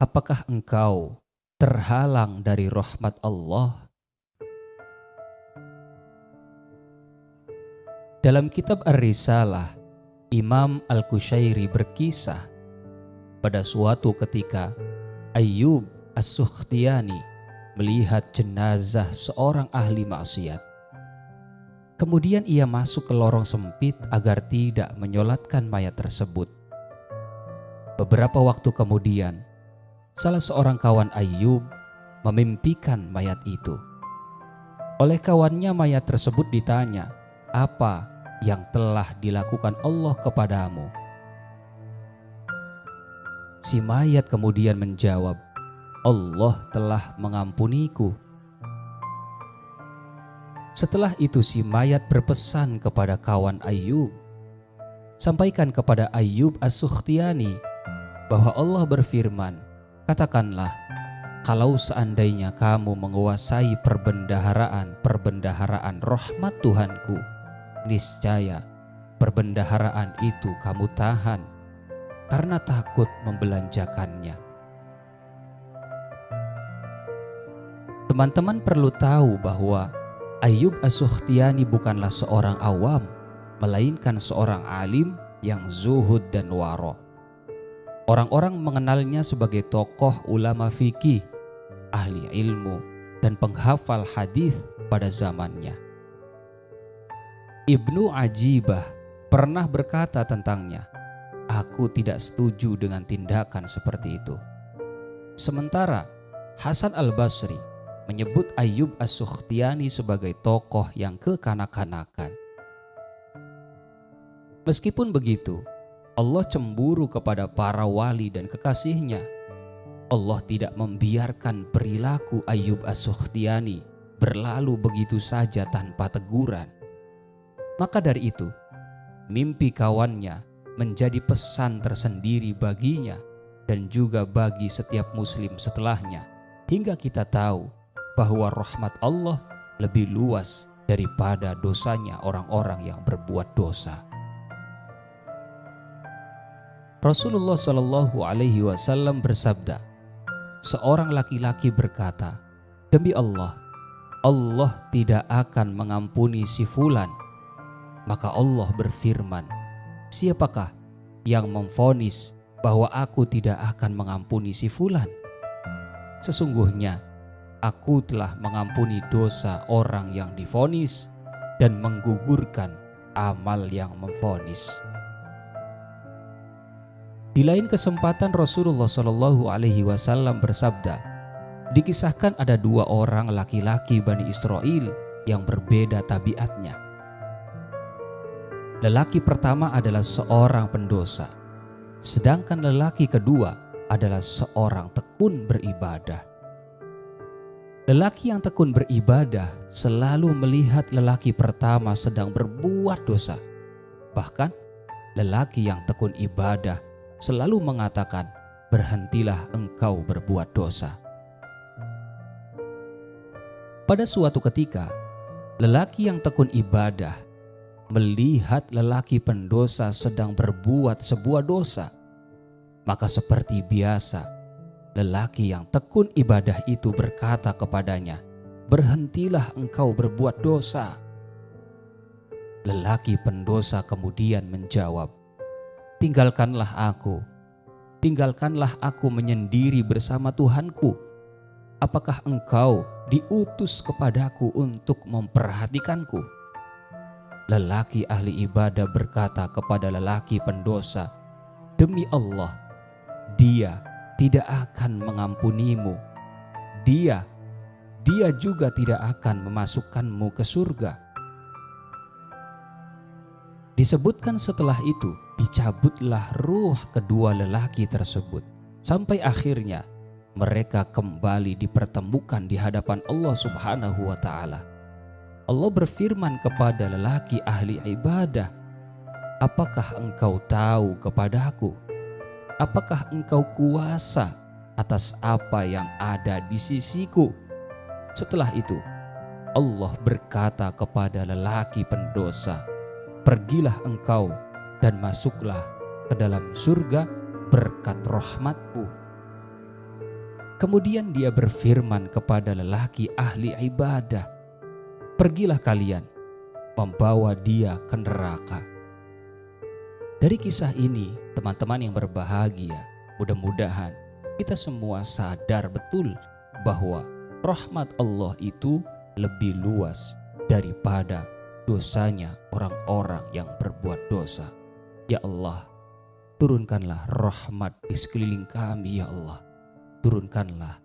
Apakah engkau terhalang dari rahmat Allah? Dalam kitab Ar-Risalah, Imam Al-Qushairi berkisah pada suatu ketika Ayyub As-Sukhtiyani melihat jenazah seorang ahli maksiat. Kemudian ia masuk ke lorong sempit agar tidak menyolatkan mayat tersebut. Beberapa waktu kemudian, salah seorang kawan Ayyub memimpikan mayat itu. Oleh kawannya, mayat tersebut ditanya, "Apa yang telah dilakukan Allah kepadamu?" Si mayat kemudian menjawab, "Allah telah mengampuniku." Setelah itu si mayat berpesan kepada kawan Ayyub, "Sampaikan kepada Ayyub As-Sukhtiyani bahwa Allah berfirman, katakanlah, kalau seandainya kamu menguasai perbendaharaan rahmat Tuhanku, niscaya perbendaharaan itu kamu tahan karena takut membelanjakannya." Teman-teman perlu tahu bahwa Ayyub As-Sukhtiyani bukanlah seorang awam, melainkan seorang alim yang zuhud dan waro. Orang-orang mengenalnya sebagai tokoh ulama fikih, ahli ilmu, dan penghafal hadis pada zamannya. Ibnu Ajibah pernah berkata tentangnya, "Aku tidak setuju dengan tindakan seperti itu." Sementara Hasan Al-Basri menyebut Ayyub As-Sukhtiyani sebagai tokoh yang kekanak-kanakan. Meskipun begitu, Allah cemburu kepada para wali dan kekasihnya. Allah tidak membiarkan perilaku Ayyub As-Sukhtiyani berlalu begitu saja tanpa teguran. Maka dari itu, mimpi kawannya menjadi pesan tersendiri baginya dan juga bagi setiap muslim setelahnya, hingga kita tahu bahwa rahmat Allah lebih luas daripada dosanya orang-orang yang berbuat dosa. Rasulullah Shallallahu Alaihi Wasallam bersabda, seorang laki-laki berkata, "Demi Allah, Allah tidak akan mengampuni si fulan." Maka Allah berfirman, "Siapakah yang memvonis bahwa aku tidak akan mengampuni si fulan? Sesungguhnya aku telah mengampuni dosa orang yang divonis dan menggugurkan amal yang memvonis." Di lain kesempatan Rasulullah Shallallahu Alaihi Wasallam bersabda, dikisahkan ada dua orang laki-laki Bani Israel yang berbeda tabiatnya. Lelaki pertama adalah seorang pendosa, sedangkan lelaki kedua adalah seorang tekun beribadah. Lelaki yang tekun beribadah selalu melihat lelaki pertama sedang berbuat dosa. Bahkan lelaki yang tekun ibadah selalu mengatakan, "Berhentilah engkau berbuat dosa." Pada suatu ketika, lelaki yang tekun ibadah melihat lelaki pendosa sedang berbuat sebuah dosa. Maka seperti biasa, lelaki yang tekun ibadah itu berkata kepadanya, "Berhentilah engkau berbuat dosa." Lelaki pendosa kemudian menjawab, Tinggalkanlah aku menyendiri bersama Tuhanku. Apakah engkau diutus kepadaku untuk memperhatikanku?" Lelaki ahli ibadah berkata kepada lelaki pendosa, "Demi Allah, dia tidak akan mengampunimu. Dia juga tidak akan memasukkanmu ke surga." Disebutkan setelah itu dicabutlah ruh kedua lelaki tersebut, sampai akhirnya mereka kembali dipertemukan di hadapan Allah Subhanahu wa Ta'ala. Allah berfirman kepada lelaki ahli ibadah, "Apakah engkau tahu kepadaku? Apakah engkau kuasa atas apa yang ada di sisiku?" Setelah itu Allah berkata kepada lelaki pendosa, "Pergilah engkau dan masuklah ke dalam surga berkat rahmatku." Kemudian dia berfirman kepada lelaki ahli ibadah, "Pergilah kalian, membawa dia ke neraka." Dari kisah ini, teman-teman yang berbahagia, mudah-mudahan kita semua sadar betul bahwa rahmat Allah itu lebih luas daripada dosanya orang-orang yang berbuat dosa. Ya Allah, turunkanlah rahmat di sekeliling kami ya Allah. Turunkanlah.